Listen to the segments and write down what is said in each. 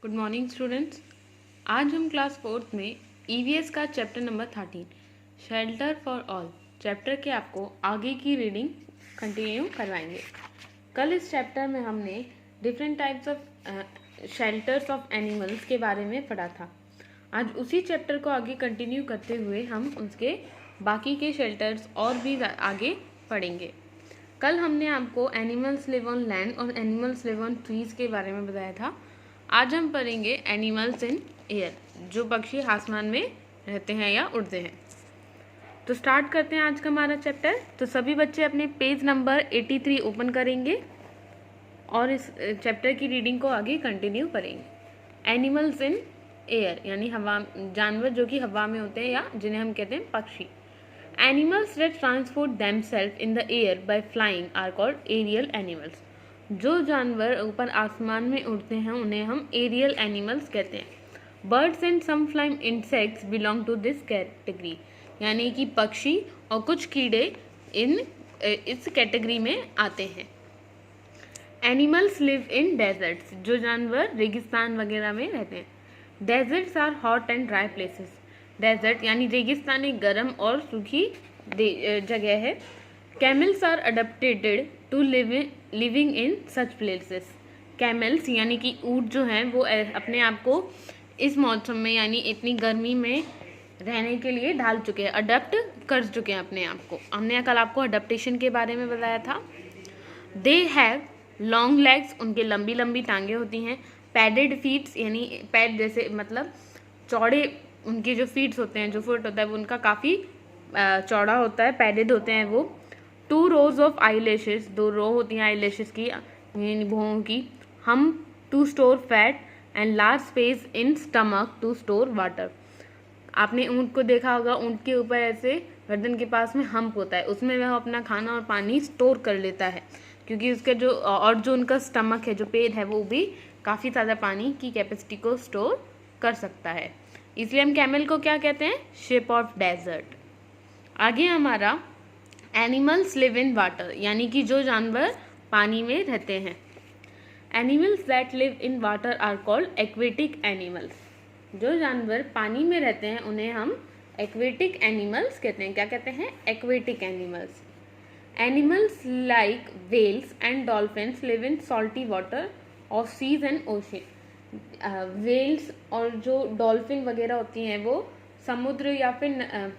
Good morning students. आज हम class fourth में ईवीएस का chapter number 13 shelter for all chapter के आपको आगे की रीडिंग कंटिन्यू करवाएंगे। कल इस चैप्टर में हमने different types of shelters of animals के बारे में पढ़ा था। आज उसी चैप्टर को आगे कंटिन्यू करते हुए हम उसके बाकी के शेल्टर्स और भी आगे पढ़ेंगे। कल हमने आपको एनिमल्स लिव ऑन लैंड और एनिमल्स लिव ऑन ट्रीज के बारे में बताया था। आज हम पढ़ेंगे एनिमल्स इन एयर, जो पक्षी आसमान में रहते हैं या उड़ते हैं। तो स्टार्ट करते हैं आज का हमारा चैप्टर। तो सभी बच्चे अपने पेज नंबर 83 ओपन करेंगे और इस चैप्टर की रीडिंग को आगे कंटिन्यू करेंगे। एनिमल्स इन एयर यानी हवा, जानवर जो कि हवा में होते हैं या जिन्हें हम कहते हैं पक्षी। Animals that transport themselves in the air by flying are called aerial animals. जो जानवर ऊपर आसमान में उड़ते हैं उन्हें हम एरियल एनिमल्स कहते हैं। Birds and some flying insects belong to this category, यानी कि पक्षी और कुछ कीड़े इस कैटेगरी में आते हैं। एनिमल्स लिव इन डेजर्ट्स, जो जानवर रेगिस्तान वगैरह में रहते हैं। Deserts are hot and dry places. Desert यानी रेगिस्तान एक गर्म और सूखी जगह है। Camels are adapted to living in such places. Camels यानी कि ऊँट जो हैं वो अपने आप को इस मौसम में यानी इतनी गर्मी में रहने के लिए ढाल चुके हैं, अडेप्ट कर चुके हैं अपने आप को। हमने कल आपको अडेप्टेशन के बारे में बताया था। दे हैव लॉन्ग लेग्स, उनके लंबी लंबी टांगें होती हैं। पैडेड फीट्स यानी पैड जैसे मतलब चौड़े उनके जो फीट्स होते हैं, जो फुट होता है वो उनका काफ़ी चौड़ा होता है, पैडेड होते हैं वो। 2 rows of eyelashes, 2 row होती हैं आई लैशेज की यानी भौहों की। Hump to store fat and large space in stomach to store water. आपने ऊँट को देखा होगा, ऊँट के ऊपर ऐसे गर्दन के पास में हम्प होता है, उसमें वह अपना खाना और पानी स्टोर कर लेता है, क्योंकि उसके जो उनका स्टमक है, जो पेट है, वो भी काफ़ी ज़्यादा पानी की कैपेसिटी को स्टोर कर सकता है। इसलिए हम कैमल को क्या कहते हैं? Ship of desert. आगे हमारा एनिमल्स लिव इन वाटर, यानी कि जो जानवर पानी में रहते हैं। Animals that live in water are called aquatic animals. जो जानवर पानी में रहते हैं उन्हें हम एक्वेटिक एनिमल्स कहते हैं। क्या कहते हैं? Aquatic animals. Animals like whales and dolphins live in salty water of seas and ocean. Whales और जो डॉल्फिन वगैरह होती हैं वो समुद्र या फिर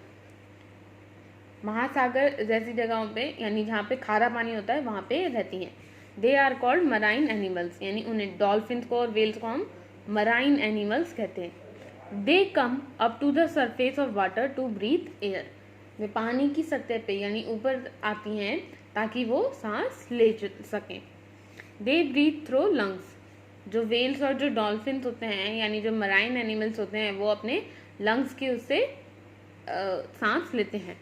महासागर जैसी जगहों पे यानी जहाँ पे खारा पानी होता है वहाँ पे रहती हैं। They are called marine animals, यानी उन्हें डॉल्फिन्स को और वेल्स को हम मराइन एनिमल्स कहते हैं। They come up to the surface of water to breathe air. वे पानी की सतह पे यानी ऊपर आती हैं ताकि वो सांस ले सकें। They breathe through lungs. जो वेल्स और जो डॉल्फिन्स होते हैं यानी जो मराइन एनिमल्स होते हैं वो अपने लंग्स की उससे सांस लेते हैं।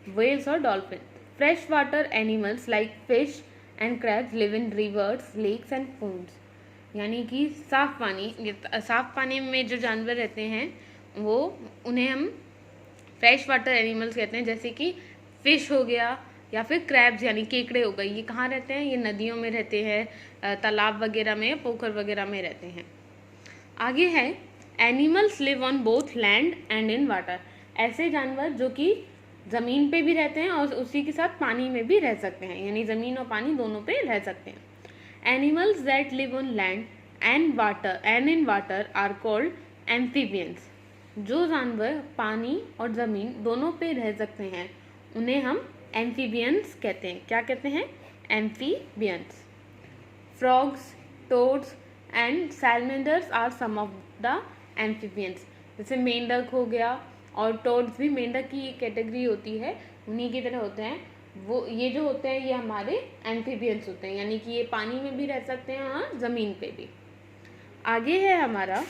Whales or dolphins. Freshwater animals like fish and crabs live in rivers, lakes and ponds. यानी कि साफ पानी में जो जानवर रहते हैं वो उन्हें हम फ्रेश वाटर एनिमल्स कहते हैं, जैसे कि फिश हो गया या फिर क्रैब्स यानी केकड़े हो गए। ये कहाँ रहते हैं? ये नदियों में रहते हैं, तालाब वगैरह में, पोखर वगैरह में रहते हैं। आगे है animals live on both land and in water. ऐसे जानवर जो कि ज़मीन पे भी रहते हैं और उसी के साथ पानी में भी रह सकते हैं, यानी ज़मीन और पानी दोनों पे रह सकते हैं। Animals that live on land and in water are called amphibians. जो जानवर पानी और ज़मीन दोनों पे रह सकते हैं उन्हें हम एम्फीबियंस कहते हैं। क्या कहते हैं? Amphibians. Frogs, toads and salamanders are some of the amphibians. जैसे मेंढक हो गया और टोड्स भी मेंढक की एक कैटेगरी होती है, उन्हीं की तरह होते हैं वो। ये जो होते हैं ये हमारे एम्फीबियंस होते हैं, यानी कि ये पानी में भी रह सकते हैं और ज़मीन पे भी। आगे है हमारा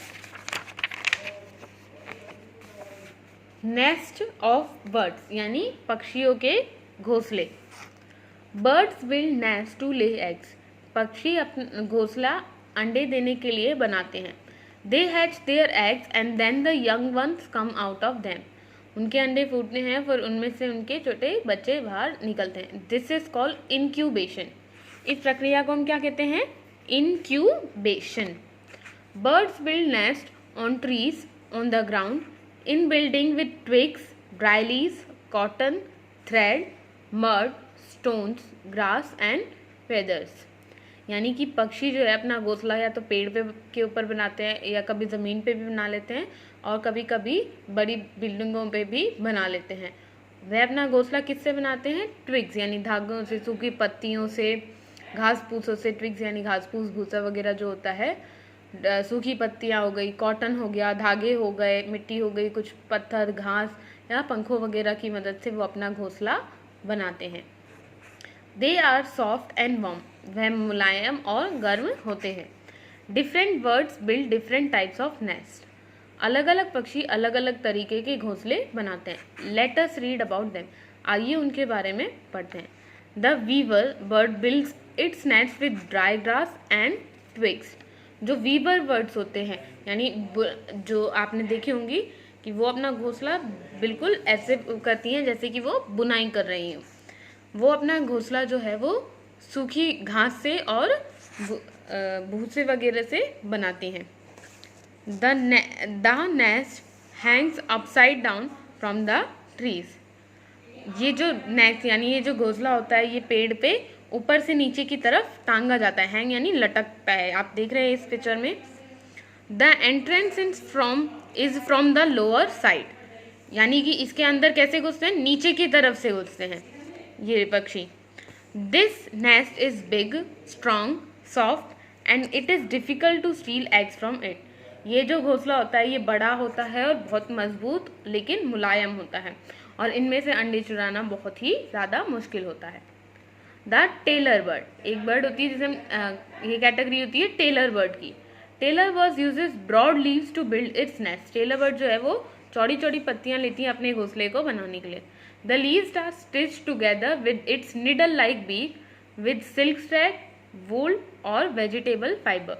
नेस्ट ऑफ बर्ड्स, यानी पक्षियों के घोंसले। Birds build nest to lay eggs. पक्षी अपना घोंसला अंडे देने के लिए बनाते हैं। They hatch their eggs and then the young ones come out of them. उनके अंडे फूटते हैं फिर उनमें से उनके छोटे बच्चे बाहर निकलते हैं। This is called incubation. इस प्रक्रिया को हम क्या कहते हैं? Incubation. Birds build nest on trees on the ground, in building with twigs, dry leaves, cotton, thread, mud, stones, grass and feathers. यानी कि पक्षी जो है अपना घोंसला या तो पेड़ पे के ऊपर बनाते हैं या कभी ज़मीन पे भी बना लेते हैं और कभी कभी बड़ी बिल्डिंगों पे भी बना लेते हैं। वह अपना घोंसला किससे बनाते हैं? ट्विग्स यानी धागों से, सूखी पत्तियों से, घास फूसों से। ट्विग्स यानी घास फूस, भूसा वगैरह जो होता है, सूखी पत्तियाँ हो गई, कॉटन हो गया, धागे हो गए, मिट्टी हो गई, कुछ पत्थर, घास या पंखों वगैरह की मदद से वो अपना घोंसला बनाते हैं। They are soft and warm, वह मुलायम और गर्म होते हैं। Different birds build different types of nest, अलग अलग पक्षी अलग अलग तरीके के घोंसले बनाते हैं। Let us read about them, आइए उनके बारे में पढ़ते हैं। The weaver bird builds its nest with dry grass and twigs. जो वीवर बर्ड्स होते हैं यानी जो आपने देखी होंगी कि वो अपना घोंसला बिल्कुल ऐसे करती हैं जैसे कि वो बुनाई कर रही हैं। वो अपना घोंसला जो है वो सूखी घास से और भूसे वगैरह से बनाती हैं। The nest hangs upside down from the trees. ये जो नेस्ट यानी ये जो घोंसला होता है ये पेड़ पे ऊपर से नीचे की तरफ टांगा जाता है। हैंग यानी लटकता है, आप देख रहे हैं इस पिक्चर में। The entrance is from the lower side, यानी कि इसके अंदर कैसे घुसते हैं? नीचे की तरफ से घुसते हैं ये पक्षी। This nest is big, strong, soft and it is difficult to steal eggs from it. ये जो घोंसला होता है ये बड़ा होता है और बहुत मजबूत लेकिन मुलायम होता है और इनमें से अंडे चुराना बहुत ही ज़्यादा मुश्किल होता है। द टेलर बर्ड, एक बर्ड होती है जिसे ये कैटेगरी होती है टेलर बर्ड की। Tailor bird uses broad leaves to build its nest. Tailor bird जो है वो चौड़ी चौड़ी पत्तियां लेती हैं अपने घोंसले को बनाने के लिए। The leaves are stitched together with its needle like beak with silk thread, wool और वेजिटेबल फाइबर।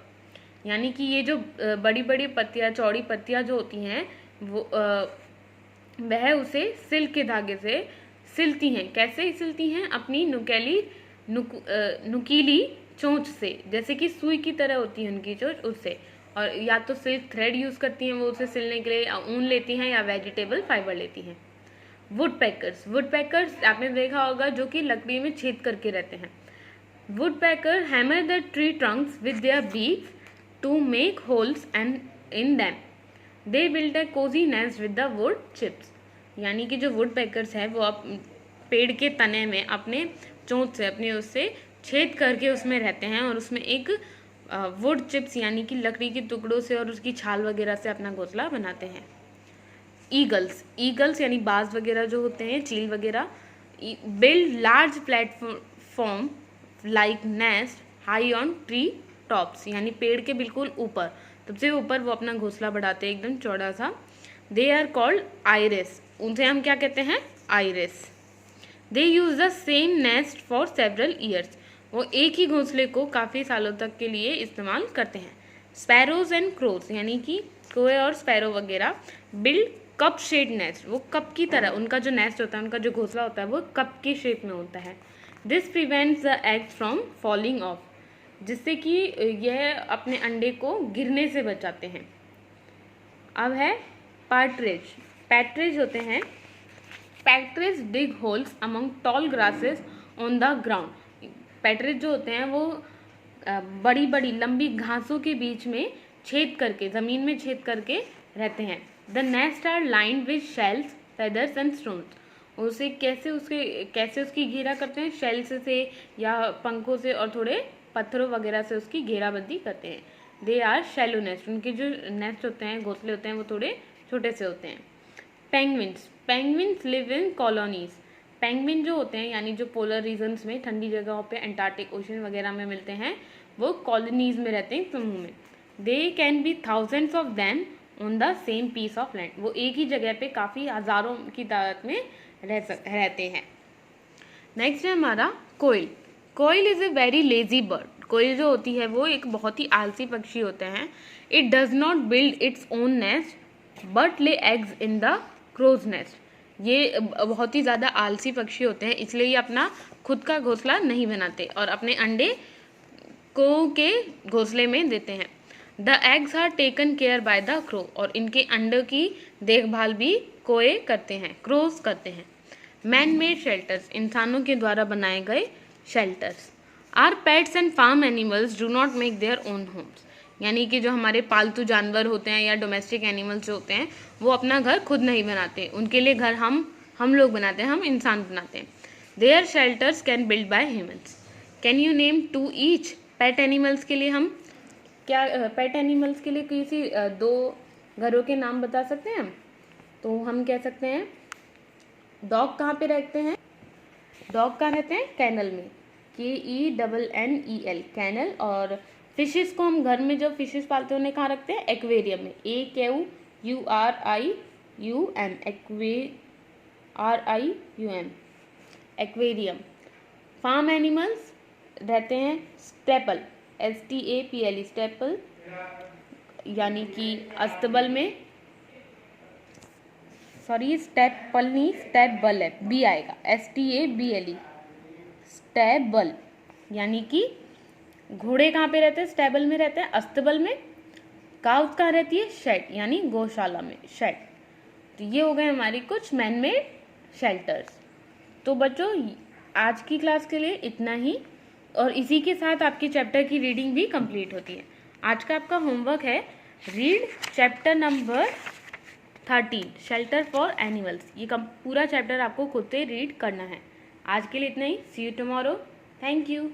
यानी कि ये जो बड़ी बड़ी पत्तियाँ, चौड़ी पत्तियाँ जो होती हैं वो वह उसे सिल्क के धागे से सिलती हैं। कैसे सिलती हैं? अपनी नुकीली चोंच से, जैसे कि सुई की तरह होती है उनकी चोंच, उससे। और या तो सिल्क थ्रेड यूज़ करती हैं वो उसे सिलने के लिए, या ऊन लेती हैं या वेजिटेबल फाइबर लेती हैं। वुडपेकर्स आपने देखा होगा जो कि लकड़ी में छेद करके रहते हैं। Woodpecker hammer the tree Trunks with their beaks to make holes and in them. They build a cozy nest with the wood chips. यानी कि जो वुड पैकर्स है वो आप पेड़ के तने में अपने चोंच से, अपने उससे छेद करके उसमें रहते हैं और उसमें एक वुड चिप्स यानी कि लकड़ी के टुकड़ों से और उसकी छाल वगैरह से अपना घोंसला बनाते हैं। ईगल्स यानी बाज वगैरह जो होते हैं, चील वगैरह, build large platform like nest high on tree tops, यानी पेड़ के बिल्कुल ऊपर, सबसे ऊपर वो अपना घोंसला बढ़ाते हैं एकदम चौड़ा सा। दे आर कॉल्ड आइरिस, उनसे हम क्या कहते हैं? Iris. They use the same nest for several years, वो एक ही घोंसले को काफ़ी सालों तक के लिए इस्तेमाल करते हैं। स्पैरोज एंड क्रोज यानी कि कोए और स्पैरो वगैरह बिल्ड कप शेड नेस्ट, वो कप की तरह उनका जो नेस्ट होता है, उनका जो घोंसला होता है वो कप की शेप में होता है। This prevents the eggs from falling of, जिससे कि यह अपने अंडे को गिरने से बचाते हैं। अब है पैट्रिज होते हैं। Partridge dig holes among tall grasses on the ground. Partridge जो होते हैं वो बड़ी बड़ी लंबी घासों के बीच में छेद करके, ज़मीन में छेद करके रहते हैं। The nest are lined with shells, feathers and stones. उसे कैसे उसकी घेरा करते हैं? शेल्स से या पंखों से और थोड़े पत्थरों वगैरह से उसकी घेराबंदी करते हैं। दे आर शैलो नेस्ट, उनके जो नेस्ट होते हैं, घोंसले होते हैं, वो थोड़े छोटे से होते हैं। Penguins live in colonies. Penguin जो होते हैं यानी जो पोलर रीजन्स में, ठंडी जगहों पे, अंटार्कटिक ओशन वगैरह में मिलते हैं, वो कॉलोनीज में रहते हैं, समूह में। They can be thousands of them on the same piece of land, वो एक ही जगह पे काफ़ी हज़ारों की तादाद में रहते हैं। नेक्स्ट है हमारा कोयल। Koel is a very lazy bird. कोयल जो होती है वो एक बहुत ही आलसी पक्षी होते हैं। It does not build its own nest but lay eggs in the crow's nest. ये बहुत ही ज़्यादा आलसी पक्षी होते हैं, इसलिए ये अपना खुद का घोंसला नहीं बनाते और अपने अंडे को के घोंसले में देते हैं। The eggs are taken care by the crow, और इनके अंडों की देखभाल भी कोए करते हैं, क्रोस करते हैं। मैन मेड शेल्टर्स, इंसानों के द्वारा बनाए गए shelters. Are pets and farm animals do not make their own homes, यानी कि जो हमारे पालतू जानवर होते हैं या डोमेस्टिक एनिमल्स जो होते हैं वो अपना घर खुद नहीं बनाते, उनके लिए घर हम लोग बनाते हैं, हम इंसान बनाते हैं। Their shelters can build by humans. Can you name 2 each? Pet animals के लिए हम क्या, पेट एनिमल्स के लिए किसी 2 घरों के नाम बता सकते हैं हम? तो हम कह सकते हैं डॉग कहाँ पे रहते हैं? डॉग कहाँ रहते हैं? कैनल में, KENNEL, कैनल। और फिशेस को हम घर में जो फिशेस पालते हैं उन्हें कहाँ रखते हैं? एक्वेरियम में, AQURIUM, RIUM, aquarium. Farm animals रहते हैं स्टेपल, STAPLE, स्टेपल, यानी कि अस्तबल में, सॉरी स्टेपल नहीं, स्टेबल है, B आएगा, STABLE, स्टेबल, यानी कि घोड़े कहाँ पे रहते हैं? स्टेबल में रहते हैं, अस्तबल में। काउस कहाँ रहती है? शेड, यानी गौशाला में, शेड। तो ये हो गए हमारी कुछ मैन मेड शेल्टर्स। तो बच्चों आज की क्लास के लिए इतना ही, और इसी के साथ आपकी चैप्टर की रीडिंग भी कंप्लीट होती है। आज का आपका होमवर्क है read chapter number 13 shelter for animals. ये पूरा चैप्टर आपको खुद से रीड करना है। आज के लिए इतना ही। सी यू टुमारो। Thank you.